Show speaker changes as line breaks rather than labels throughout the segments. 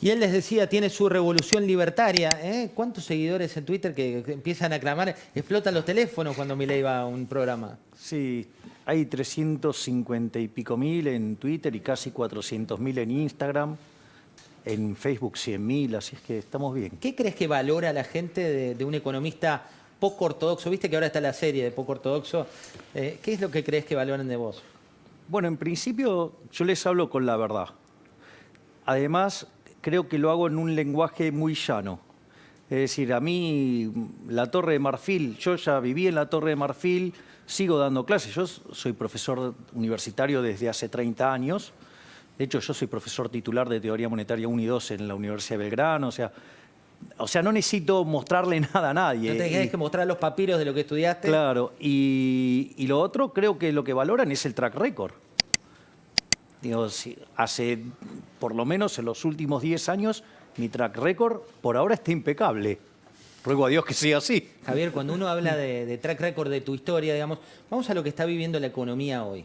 Y él les decía, tiene su revolución libertaria. ¿Eh? ¿Cuántos seguidores en Twitter que empiezan a clamar? Explotan los teléfonos cuando Milei va a un programa.
Sí, hay 350 y pico mil en Twitter y casi 400.000 en Instagram. En Facebook 100.000, así es que estamos bien.
¿Qué crees que valora la gente de un economista poco ortodoxo? Viste que ahora está la serie de poco ortodoxo. ¿Qué es lo que crees que valoran de vos?
Bueno, en principio yo les hablo con la verdad. Además, creo que lo hago en un lenguaje muy llano. Es decir, a mí la Torre de Marfil, yo ya viví en la Torre de Marfil, sigo dando clases. Yo soy profesor universitario desde hace 30 años. De hecho, yo soy profesor titular de Teoría Monetaria 1 y 2 en la Universidad de Belgrano. O sea, no necesito mostrarle nada a nadie.
No te tienes que mostrar los papiros de lo que estudiaste.
Claro, y lo otro, creo que lo que valoran es el track record. Digo, hace, por lo menos en los últimos 10 años, mi track record por ahora está impecable. Ruego a Dios que sea así.
Javier, cuando uno habla de track record de tu historia, digamos, vamos a lo que está viviendo la economía hoy.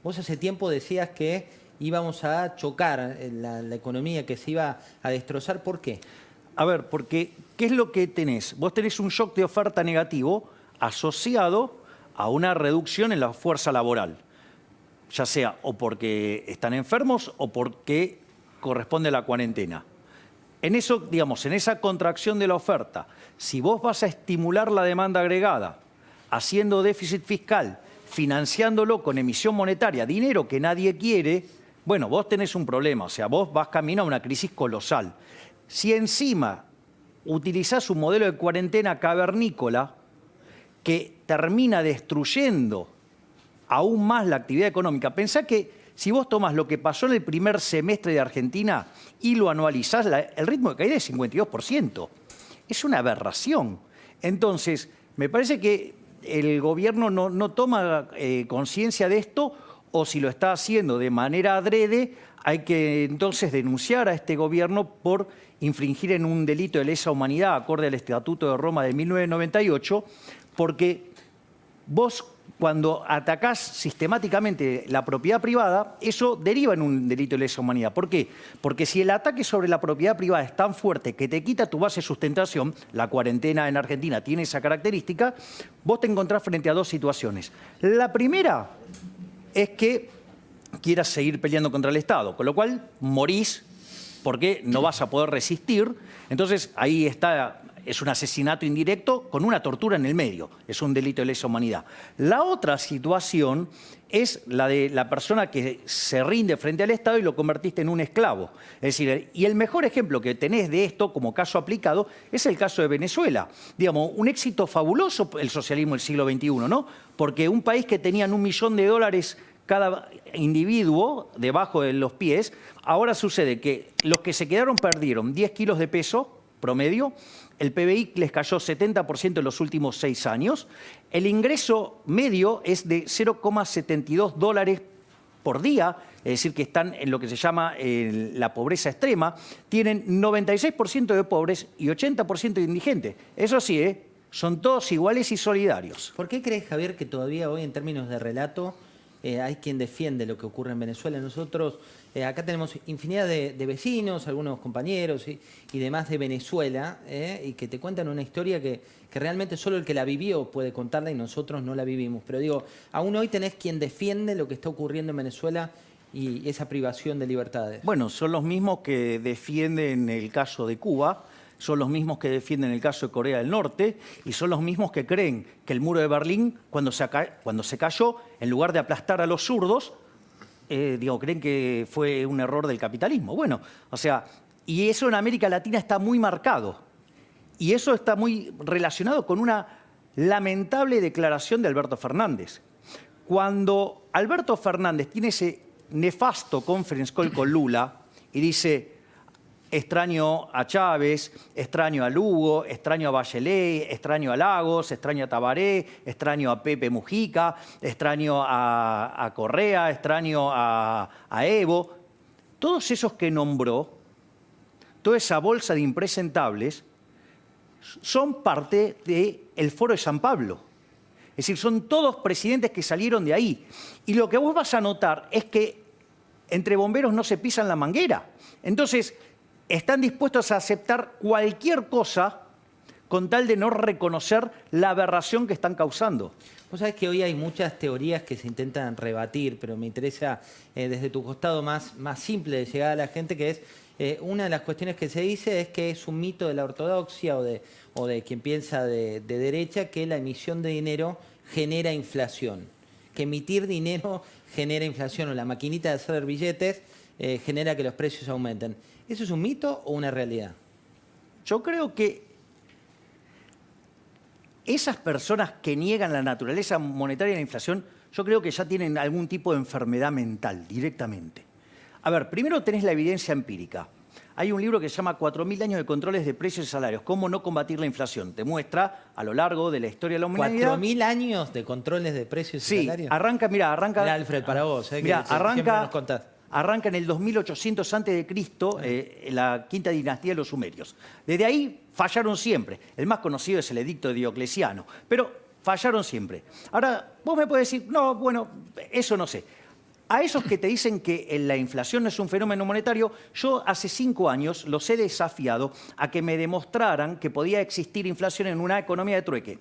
Vos hace tiempo decías que íbamos a chocar la economía, que se iba a destrozar. ¿Por qué?
A ver, porque ¿qué es lo que tenés? Vos tenés un shock de oferta negativo asociado a una reducción en la fuerza laboral. Ya sea o porque están enfermos o porque corresponde la cuarentena. En eso, digamos, en esa contracción de la oferta, si vos vas a estimular la demanda agregada, haciendo déficit fiscal, financiándolo con emisión monetaria, dinero que nadie quiere, bueno, vos tenés un problema, o sea, vos vas camino a una crisis colosal. Si encima utilizás un modelo de cuarentena cavernícola que termina destruyendo aún más la actividad económica, pensá que si vos tomás lo que pasó en el primer semestre de Argentina y lo anualizás, el ritmo de caída es 52%. Es una aberración. Entonces, me parece que el gobierno no toma conciencia de esto, o si lo está haciendo de manera adrede, hay que entonces denunciar a este gobierno por infringir en un delito de lesa humanidad, acorde al Estatuto de Roma de 1998, porque vos, cuando atacás sistemáticamente la propiedad privada, eso deriva en un delito de lesa humanidad. ¿Por qué? Porque si el ataque sobre la propiedad privada es tan fuerte que te quita tu base de sustentación, la cuarentena en Argentina tiene esa característica, vos te encontrás frente a dos situaciones. La primera es que quieras seguir peleando contra el Estado, con lo cual morís porque no vas a poder resistir. Entonces ahí está, es un asesinato indirecto con una tortura en el medio, es un delito de lesa humanidad. La otra situación es la de la persona que se rinde frente al Estado y lo convertiste en un esclavo. Es decir, y el mejor ejemplo que tenés de esto como caso aplicado es el caso de Venezuela. Digamos, un éxito fabuloso el socialismo del siglo XXI, ¿no? Porque un país que tenían $1 millón cada individuo debajo de los pies, ahora sucede que los que se quedaron perdieron 10 kilos de peso promedio, el PBI les cayó 70% en los últimos 6 años, el ingreso medio es de $0,72 por día, es decir, que están en lo que se llama la pobreza extrema, tienen 96% de pobres y 80% de indigentes. Eso sí, son todos iguales y solidarios.
¿Por qué crees, Javier, que todavía hoy en términos de relato hay quien defiende lo que ocurre en Venezuela? Nosotros acá tenemos infinidad de vecinos, algunos compañeros y demás de Venezuela, y que te cuentan una historia que realmente solo el que la vivió puede contarla y nosotros no la vivimos. Pero digo, aún hoy tenés quien defiende lo que está ocurriendo en Venezuela y esa privación de libertades.
Bueno, son los mismos que defienden el caso de Cuba, son los mismos que defienden el caso de Corea del Norte y son los mismos que creen que el muro de Berlín, cuando se cayó, en lugar de aplastar a los zurdos, creen que fue un error del capitalismo. Bueno, o sea, y eso en América Latina está muy marcado. Y eso está muy relacionado con una lamentable declaración de Alberto Fernández. Cuando Alberto Fernández tiene ese nefasto conference call con Lula y dice: extraño a Chávez, extraño a Lugo, extraño a Bachelet, extraño a Lagos, extraño a Tabaré, extraño a Pepe Mujica, extraño a Correa, extraño a Evo. Todos esos que nombró, toda esa bolsa de impresentables, son parte del Foro de San Pablo. Es decir, son todos presidentes que salieron de ahí. Y lo que vos vas a notar es que entre bomberos no se pisan la manguera. Entonces, están dispuestos a aceptar cualquier cosa con tal de no reconocer la aberración que están causando.
Vos sabés que hoy hay muchas teorías que se intentan rebatir, pero me interesa desde tu costado más simple de llegar a la gente, que es una de las cuestiones que se dice es que es un mito de la ortodoxia o de quien piensa de derecha que la emisión de dinero genera inflación, que emitir dinero genera inflación o la maquinita de hacer billetes genera que los precios aumenten. ¿Eso es un mito o una realidad?
Yo creo que esas personas que niegan la naturaleza monetaria de la inflación, yo creo que ya tienen algún tipo de enfermedad mental directamente. A ver, primero tenés la evidencia empírica. Hay un libro que se llama 4.000 años de controles de precios y salarios. ¿Cómo no combatir la inflación? Te muestra a lo largo de la historia de la humanidad.
4.000 años de controles de precios y salarios.
Arranca.
Mirá, Alfred, para vos.
Mirá,
que siempre nos contás.
Arranca en el 2800 a.C., la quinta dinastía de los sumerios. Desde ahí fallaron siempre. El más conocido es el edicto de Diocleciano, pero fallaron siempre. Ahora, vos me podés decir, no, bueno, eso no sé. A esos que te dicen que la inflación no es un fenómeno monetario, yo hace 5 años los he desafiado a que me demostraran que podía existir inflación en una economía de trueque.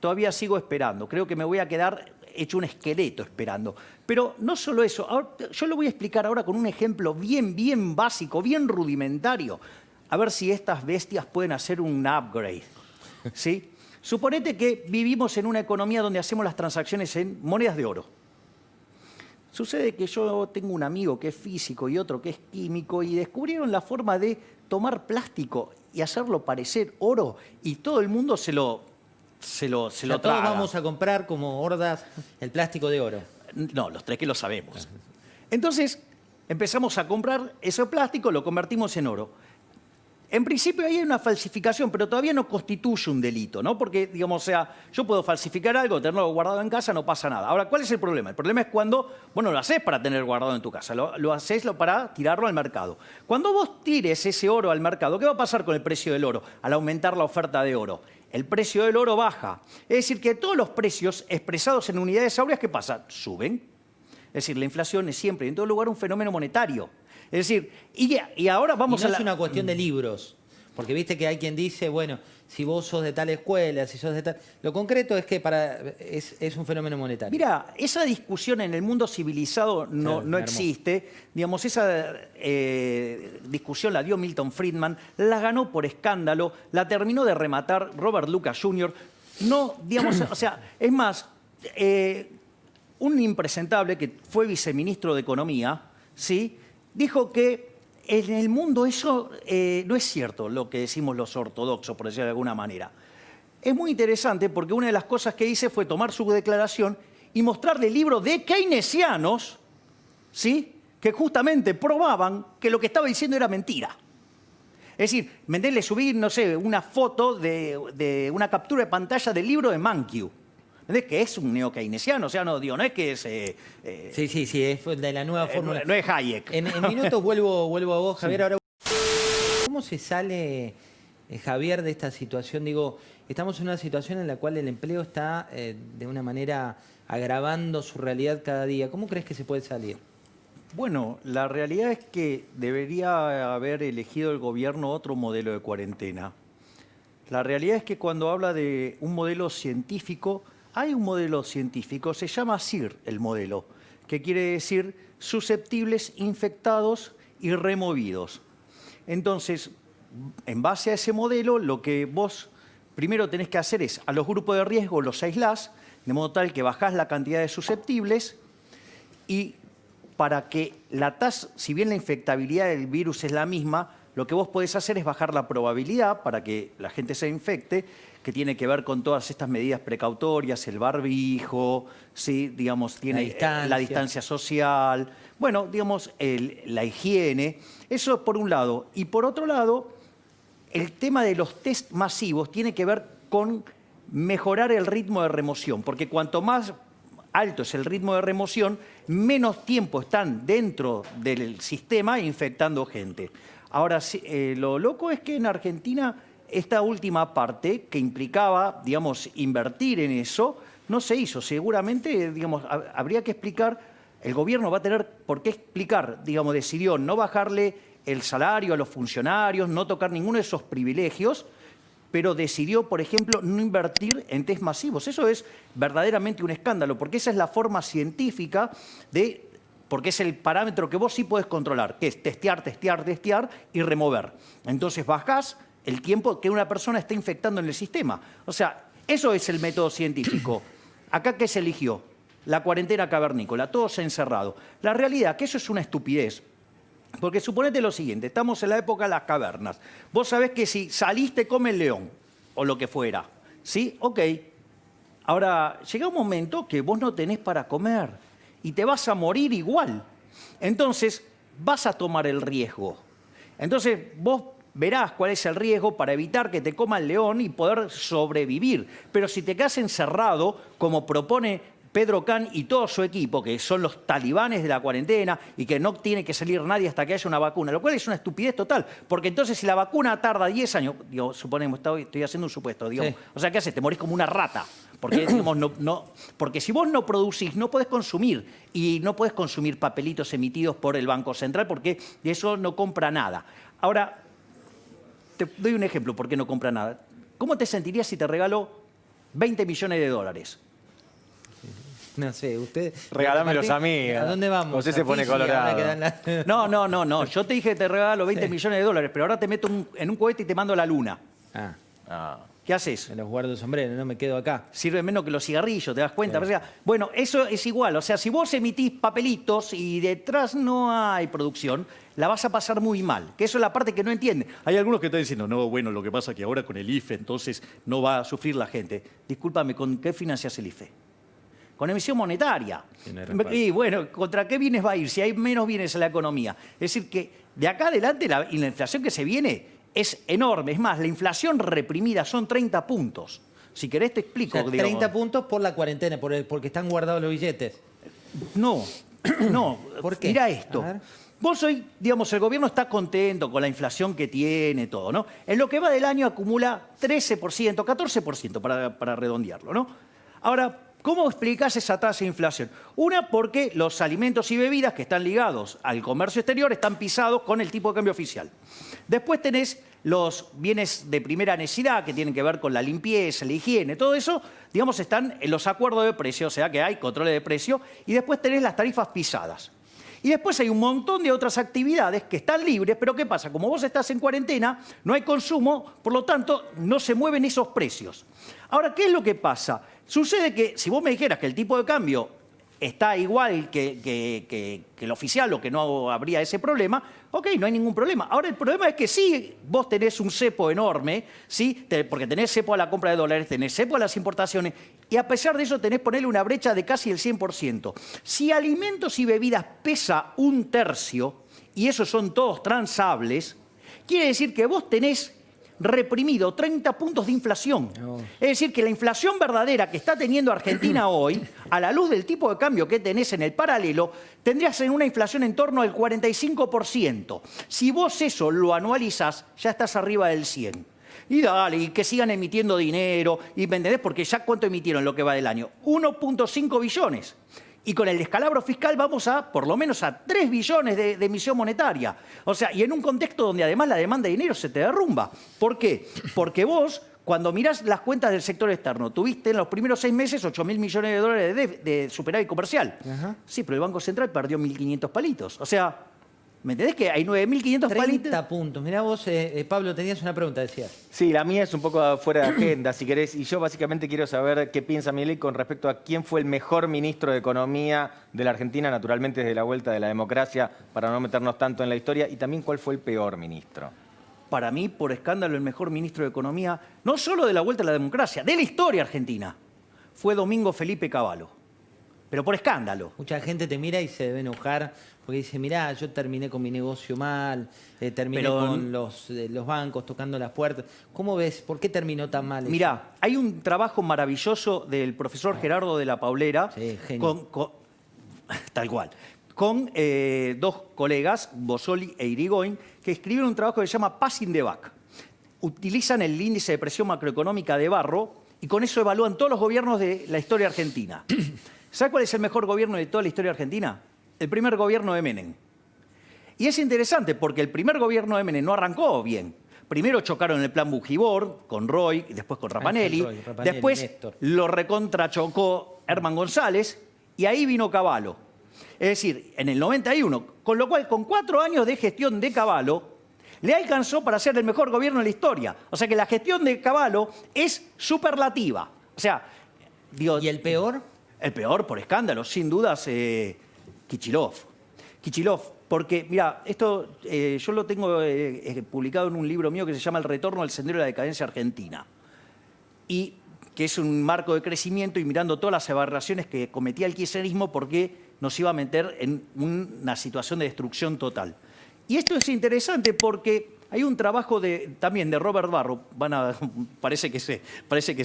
Todavía sigo esperando. Creo que me voy a quedar hecho un esqueleto esperando. Pero no solo eso. Ahora, yo lo voy a explicar ahora con un ejemplo bien básico, bien rudimentario. A ver si estas bestias pueden hacer un upgrade. ¿Sí? Suponete que vivimos en una economía donde hacemos las transacciones en monedas de oro. Sucede que yo tengo un amigo que es físico y otro que es químico y descubrieron la forma de tomar plástico y hacerlo parecer oro y todo el mundo se lo traga.
Todos vamos a comprar como hordas el plástico de oro.
No, los tres que lo sabemos. Entonces empezamos a comprar ese plástico, lo convertimos en oro. En principio ahí hay una falsificación, pero todavía no constituye un delito, ¿no? Porque, digamos, o sea, yo puedo falsificar algo, tenerlo guardado en casa, no pasa nada. Ahora, ¿cuál es el problema? El problema es cuando, bueno, lo haces para tener guardado en tu casa, lo haces para tirarlo al mercado. Cuando vos tires ese oro al mercado, ¿qué va a pasar con el precio del oro al aumentar la oferta de oro? El precio del oro baja. Es decir, que todos los precios expresados en unidades áureas, ¿qué pasa? Suben. Es decir, la inflación es siempre, en todo lugar, un fenómeno monetario. Es decir, y ahora vamos
a... No es una cuestión de libros, porque viste que hay quien dice, bueno, si vos sos de tal escuela, si sos de tal... Lo concreto es que es un fenómeno monetario.
Mira, esa discusión en el mundo civilizado no existe. Digamos, esa discusión la dio Milton Friedman, la ganó por escándalo, la terminó de rematar Robert Lucas Jr. No, digamos, o sea, es más, un impresentable que fue viceministro de Economía, ¿sí?, dijo que en el mundo eso no es cierto, lo que decimos los ortodoxos, por decirlo de alguna manera. Es muy interesante porque una de las cosas que hice fue tomar su declaración y mostrarle libros de keynesianos, ¿sí?, que justamente probaban que lo que estaba diciendo era mentira. Es decir, le subí, no sé, una foto de una captura de pantalla del libro de Mankiw. ¿Entendés? Que es un neo-keynesiano, o sea, no es que es...
Sí, es de la nueva fórmula.
No es Hayek.
En minutos vuelvo a vos, Javier. Ahora, ¿cómo se sale, Javier, de esta situación? Digo, estamos en una situación en la cual el empleo está de una manera agravando su realidad cada día. ¿Cómo crees que se puede salir?
Bueno, la realidad es que debería haber elegido el gobierno otro modelo de cuarentena. La realidad es que cuando habla de un modelo científico... Hay un modelo científico, se llama SIR el modelo, que quiere decir susceptibles, infectados y removidos. Entonces, en base a ese modelo, lo que vos primero tenés que hacer es, a los grupos de riesgo los aislás, de modo tal que bajás la cantidad de susceptibles y para que la tasa, si bien la infectabilidad del virus es la misma, lo que vos podés hacer es bajar la probabilidad para que la gente se infecte, que tiene que ver con todas estas medidas precautorias, el barbijo, ¿sí?, digamos, tiene la distancia social, bueno, digamos, la higiene. Eso por un lado. Y por otro lado, el tema de los test masivos tiene que ver con mejorar el ritmo de remoción, porque cuanto más alto es el ritmo de remoción, menos tiempo están dentro del sistema infectando gente. Ahora, lo loco es que en Argentina esta última parte, que implicaba, digamos, invertir en eso, no se hizo. Seguramente, digamos, habría que explicar, el gobierno va a tener por qué explicar, digamos, decidió no bajarle el salario a los funcionarios, no tocar ninguno de esos privilegios, pero decidió, por ejemplo, no invertir en test masivos. Eso es verdaderamente un escándalo, porque esa es la forma científica porque es el parámetro que vos sí podés controlar, que es testear, testear, testear y remover. Entonces bajás el tiempo que una persona está infectando en el sistema. O sea, eso es el método científico. ¿Acá qué se eligió? La cuarentena cavernícola, todos encerrados. La realidad es que eso es una estupidez. Porque suponete lo siguiente, estamos en la época de las cavernas. Vos sabés que si salís te come el león, o lo que fuera. ¿Sí? Ok. Ahora, llega un momento que vos no tenés para comer y te vas a morir igual. Entonces, vas a tomar el riesgo. Entonces, vos verás cuál es el riesgo para evitar que te coma el león y poder sobrevivir. Pero si te quedas encerrado, como propone Pedro Can y todo su equipo, que son los talibanes de la cuarentena y que no tiene que salir nadie hasta que haya una vacuna, lo cual es una estupidez total, porque entonces si la vacuna tarda 10 años, digo, suponemos, estoy haciendo un supuesto, digamos,
Sí.
o sea, ¿qué haces? Te morís como una rata, porque, digamos, porque si vos no producís, no podés consumir, y no podés consumir papelitos emitidos por el Banco Central, porque de eso no compra nada. Ahora, te doy un ejemplo, ¿por qué no compra nada? ¿Cómo te sentirías si te regalo 20 millones de dólares?
No sé, usted...
Regálamelos a mí.
¿A dónde vamos?
Usted se
¿A
pone
Fiji, ahora
colorado.
que dan la-
No. Yo te dije que te regalo 20 millones de dólares, pero ahora te meto en un cohete y te mando a la luna.
Ah,
Ah.
¿Qué haces?
me los guardo el sombrero, no me quedo acá.
Sirve menos que los cigarrillos, ¿te das cuenta?
Sí.
O sea, bueno, eso es igual. O sea, si vos emitís papelitos y detrás no hay producción, la vas a pasar muy mal. Que eso es la parte que no entiende. Hay algunos que están diciendo, no, bueno, lo que pasa es que ahora con el IFE, entonces no va a sufrir la gente. Discúlpame, ¿con qué financias el IFE? Con emisión monetaria.
Tiene respaldo.
Y bueno, ¿contra qué bienes va a ir si hay menos bienes en la economía? Es decir, que de acá adelante la inflación que se viene es enorme. Es más, la inflación reprimida son 30 puntos. Si querés te
O
explico.
sea,
digamos.
30 puntos por la cuarentena, porque están guardados los billetes.
No, no.
¿Por qué?
Mira
A
esto.
ver.
Vos hoy, digamos, el gobierno está contento con la inflación que tiene, todo, ¿no? En lo que va del año acumula 13%, 14% para redondearlo, ¿no? Ahora, ¿cómo explicás esa tasa de inflación? Una, porque los alimentos y bebidas que están ligados al comercio exterior están pisados con el tipo de cambio oficial. Después tenés los bienes de primera necesidad que tienen que ver con la limpieza, la higiene, todo eso, digamos, están en los acuerdos de precio, o sea que hay controles de precio, y después tenés las tarifas pisadas. Y después hay un montón de otras actividades que están libres, pero ¿qué pasa? Como vos estás en cuarentena, no hay consumo, por lo tanto, no se mueven esos precios. Ahora, ¿qué es lo que pasa? Sucede que si vos me dijeras que el tipo de cambio está igual que el oficial o que no habría ese problema, ok, no hay ningún problema. Ahora, el problema es que sí, vos tenés un cepo enorme, ¿sí? Porque tenés cepo a la compra de dólares, tenés cepo a las importaciones, y a pesar de eso tenés ponerle una brecha de casi el 100%. Si alimentos y bebidas pesa 1/3, y esos son todos transables, quiere decir que vos tenés reprimido 30 puntos de inflación.
No.
Es decir, que la inflación verdadera que está teniendo Argentina hoy, a la luz del tipo de cambio que tenés en el paralelo, tendrías en una inflación en torno al 45%. Si vos eso lo anualizás, ya estás arriba del 100%. Y dale, y que sigan emitiendo dinero, y ¿me entendés? Porque ya ¿cuánto emitieron lo que va del año? 1.5 billones. Y con el descalabro fiscal vamos a, por lo menos, a 3 billones de emisión monetaria. O sea, y en un contexto donde además la demanda de dinero se te derrumba. ¿Por qué? Porque vos, cuando mirás las cuentas del sector externo, tuviste en los primeros 6 meses 8.000 millones de dólares de superávit comercial.
Ajá.
Sí, pero el Banco Central perdió 1.500 palitos. O sea, ¿me entendés que hay 9.500 palitos?
30 puntos. Mirá vos, Pablo, tenías una pregunta, decías.
Sí, la mía es un poco fuera de agenda, si querés. Y yo básicamente quiero saber qué piensa Milei con respecto a quién fue el mejor ministro de Economía de la Argentina, naturalmente desde la vuelta de la democracia, para no meternos tanto en la historia, y también cuál fue el peor ministro.
Para mí, por escándalo, el mejor ministro de Economía, no solo de la vuelta a la democracia, de la historia argentina, fue Domingo Felipe Cavallo. Pero por escándalo.
Mucha gente te mira y se debe enojar porque dice, mirá, yo terminé con mi negocio mal, terminé
Pero-
con los bancos tocando las puertas. ¿Cómo ves? ¿Por qué terminó tan mal eso?
Mirá, hay un trabajo maravilloso del profesor Gerardo de la Paulera,
Sí, genio.
tal cual, con dos colegas, Bossoli e Irigoyen, que escribieron un trabajo que se llama Passing the Buck. Utilizan el índice de presión macroeconómica de Barro y con eso evalúan todos los gobiernos de la historia argentina. ¿Sabe cuál es el mejor gobierno de toda la historia argentina? El primer gobierno de Menem. Y es interesante porque el primer gobierno de Menem no arrancó bien. Primero chocaron en el plan Bujibor con Roy, después con Rapanelli. Después
Néstor.
lo recontrachocó Herman González y ahí vino Cavallo. Es decir, en el 91. Con lo cual, con 4 años de gestión de Cavallo, le alcanzó para ser el mejor gobierno de la historia. O sea que la gestión de Cavallo es superlativa. O sea, digo,
¿Y el peor?
el peor, por escándalo, sin dudas, Kichilov. Kichilov, porque, mira, esto yo lo tengo publicado en un libro mío que se llama El retorno al sendero de la decadencia argentina. Y que es un marco de crecimiento y mirando todas las aberraciones que cometía el kirchnerismo porque nos iba a meter en una situación de destrucción total. Y esto es interesante porque hay un trabajo también de Robert Barro, parece que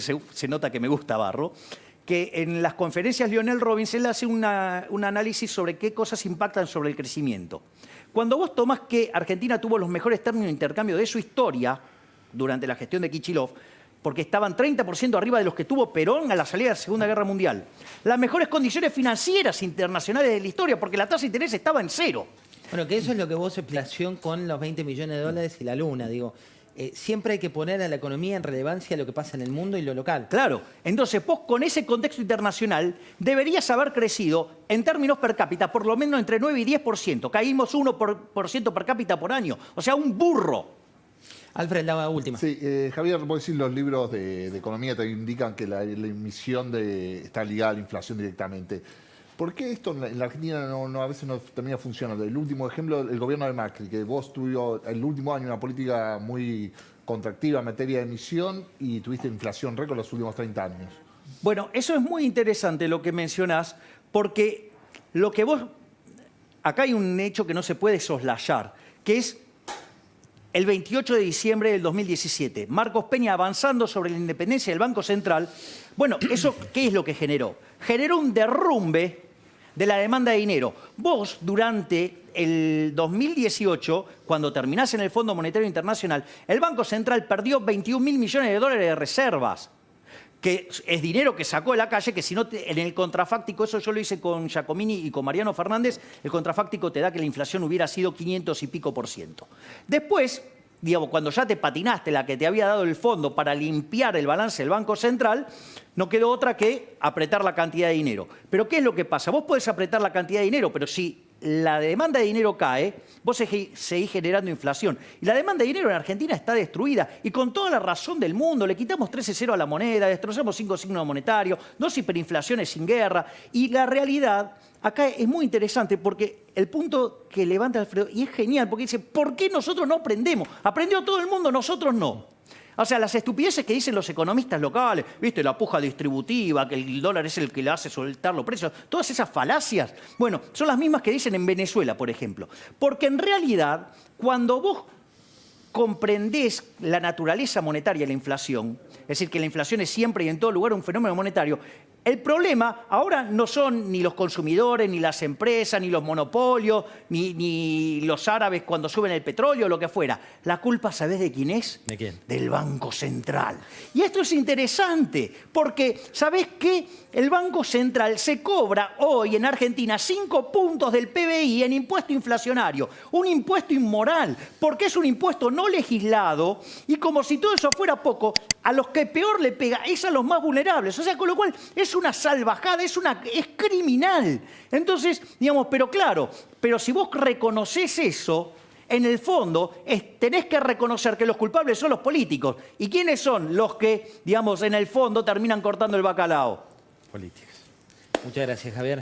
se nota que me gusta Barro, que en las conferencias Lionel Robbins él hace un análisis sobre qué cosas impactan sobre el crecimiento. Cuando vos tomás que Argentina tuvo los mejores términos de intercambio de su historia durante la gestión de Kichilov, porque estaban 30% arriba de los que tuvo Perón a la salida de la Segunda Guerra Mundial. Las mejores condiciones financieras internacionales de la historia, porque la tasa de interés estaba en 0.
Bueno, que eso es lo que vos explicación con los 20 millones de dólares y la luna. Digo, siempre hay que poner a la economía en relevancia lo que pasa en el mundo y lo local.
Claro, entonces vos con ese contexto internacional deberías haber crecido en términos per cápita por lo menos entre 9 y 10%. Caímos 1% per cápita por año. O sea, un burro.
Alfred, la última.
Sí, Javier, vos decís los libros de economía te indican que la emisión está ligada a la inflación directamente. ¿Por qué esto en la Argentina a veces no termina funcionando? El último ejemplo, el gobierno de Macri, que vos tuviste el último año una política muy contractiva en materia de emisión y tuviste inflación récord los últimos 30 años.
Bueno, eso es muy interesante lo que mencionás, porque lo que vos... Acá hay un hecho que no se puede soslayar, que es el 28 de diciembre del 2017. Marcos Peña avanzando sobre la independencia del Banco Central. Bueno, ¿eso qué es lo que generó? Generó un derrumbe de la demanda de dinero. Vos, durante el 2018, cuando terminás en el Fondo Monetario Internacional, el Banco Central perdió 21.000 millones de dólares de reservas, que es dinero que sacó de la calle, que si no, en el contrafáctico, eso yo lo hice con Giacomini y con Mariano Fernández, el contrafáctico te da que la inflación hubiera sido 500 y pico %. Después, digamos, cuando ya te patinaste la que te había dado el fondo para limpiar el balance del Banco Central, no quedó otra que apretar la cantidad de dinero. Pero ¿qué es lo que pasa? Vos podés apretar la cantidad de dinero, pero si la demanda de dinero cae, vos seguís generando inflación. Y la demanda de dinero en Argentina está destruida. Y con toda la razón del mundo, le quitamos 13-0 a la moneda, destrozamos 5 signos monetarios, 2 hiperinflaciones sin guerra. Y la realidad acá es muy interesante porque el punto que levanta Alfredo, y es genial, porque dice, ¿por qué nosotros no aprendemos? Aprendió todo el mundo, nosotros no. O sea, las estupideces que dicen los economistas locales, ¿viste? La puja distributiva, que el dólar es el que le hace soltar los precios, todas esas falacias, bueno, son las mismas que dicen en Venezuela, por ejemplo. Porque en realidad, cuando vos comprendés la naturaleza monetaria de la inflación, es decir, que la inflación es siempre y en todo lugar un fenómeno monetario, el problema ahora no son ni los consumidores, ni las empresas, ni los monopolios, ni los árabes cuando suben el petróleo, lo que fuera. La culpa, ¿sabés de quién es?
¿De quién?
Del Banco Central. Y esto es interesante, porque ¿sabés qué? El Banco Central se cobra hoy en Argentina 5 puntos del PBI en impuesto inflacionario. Un impuesto inmoral, porque es un impuesto no legislado y como si todo eso fuera poco, a los que peor le pega es a los más vulnerables. O sea, con lo cual es una salvajada, es criminal. Entonces, digamos, pero claro, pero si vos reconoces eso, en el fondo tenés que reconocer que los culpables son los políticos. ¿Y quiénes son los que, digamos, en el fondo terminan cortando el bacalao?
Políticas. Muchas gracias, Javier.